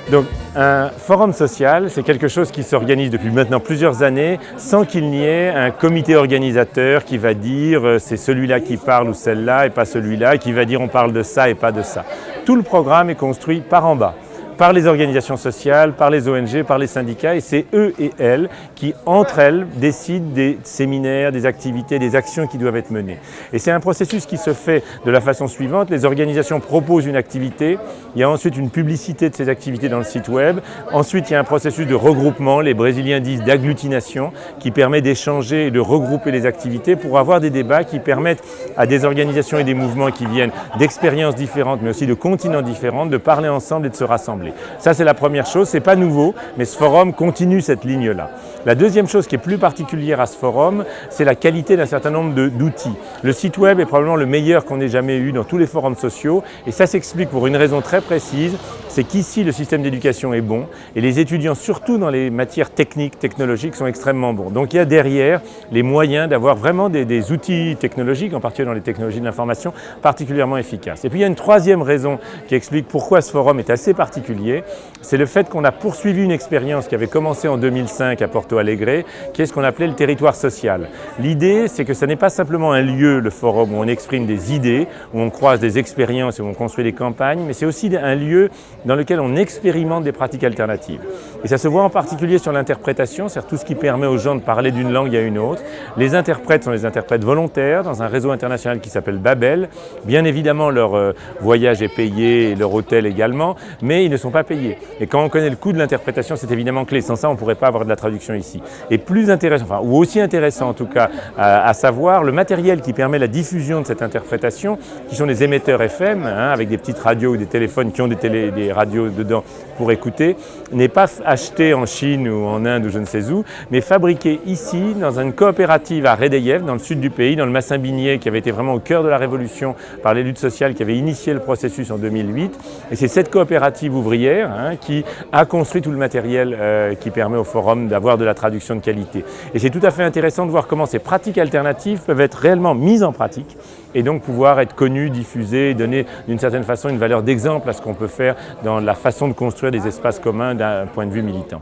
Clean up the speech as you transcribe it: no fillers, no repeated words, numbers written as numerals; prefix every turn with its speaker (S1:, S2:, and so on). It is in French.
S1: Donc, un forum social, c'est quelque chose qui s'organise depuis maintenant plusieurs années sans qu'il n'y ait un comité organisateur qui va dire c'est celui-là qui parle ou celle-là et pas celui-là, qui va dire on parle de ça et pas de ça. Tout le programme est construit par en bas, par les organisations sociales, par les ONG, par les syndicats, et c'est eux et elles qui, entre elles, décident des séminaires, des activités, des actions qui doivent être menées. Et c'est un processus qui se fait de la façon suivante. Les organisations proposent une activité, il y a ensuite une publicité de ces activités dans le site web, ensuite il y a un processus de regroupement, les Brésiliens disent d'agglutination, qui permet d'échanger et de regrouper les activités pour avoir des débats qui permettent à des organisations et des mouvements qui viennent d'expériences différentes, mais aussi de continents différents, de parler ensemble et de se rassembler. Ça, c'est la première chose, c'est pas nouveau, mais ce forum continue cette ligne-là. La deuxième chose qui est plus particulière à ce forum, c'est la qualité d'un certain nombre d'outils. Le site web est probablement le meilleur qu'on ait jamais eu dans tous les forums sociaux, et ça s'explique pour une raison très précise, c'est qu'ici, le système d'éducation est bon, et les étudiants, surtout dans les matières techniques, technologiques, sont extrêmement bons. Donc il y a derrière les moyens d'avoir vraiment des outils technologiques, en particulier dans les technologies de l'information, particulièrement efficaces. Et puis il y a une troisième raison qui explique pourquoi ce forum est assez particulier, c'est le fait qu'on a poursuivi une expérience qui avait commencé en 2005 à Porto Alegre, qui est ce qu'on appelait le territoire social. L'idée, c'est que ce n'est pas simplement un lieu, le forum, où on exprime des idées, où on croise des expériences et où on construit des campagnes, mais c'est aussi un lieu dans lequel on expérimente des pratiques alternatives. Et ça se voit en particulier sur l'interprétation, c'est-à-dire tout ce qui permet aux gens de parler d'une langue à une autre. Les interprètes sont des interprètes volontaires dans un réseau international qui s'appelle Babel. Bien évidemment, leur voyage est payé et leur hôtel également, mais ils ne sont pas payés. Et quand on connaît le coût de l'interprétation, c'est évidemment clé. Sans ça, on ne pourrait pas avoir de la traduction ici. Et plus intéressant, enfin, ou aussi intéressant en tout cas, à savoir, le matériel qui permet la diffusion de cette interprétation, qui sont des émetteurs FM, avec des petites radios ou des téléphones qui ont des radios dedans pour écouter, n'est pas acheté en Chine ou en Inde ou je ne sais où, mais fabriqué ici, dans une coopérative à Redeyev, dans le sud du pays, dans le Massin-Binier, qui avait été vraiment au cœur de la révolution par les luttes sociales, qui avait initié le processus en 2008. Et c'est cette coopérative ouvrière qui a construit tout le matériel qui permet au forum d'avoir de la traduction de qualité. Et c'est tout à fait intéressant de voir comment ces pratiques alternatives peuvent être réellement mises en pratique et donc pouvoir être connues, diffusées et donner d'une certaine façon une valeur d'exemple à ce qu'on peut faire dans la façon de construire des espaces communs d'un point de vue militant.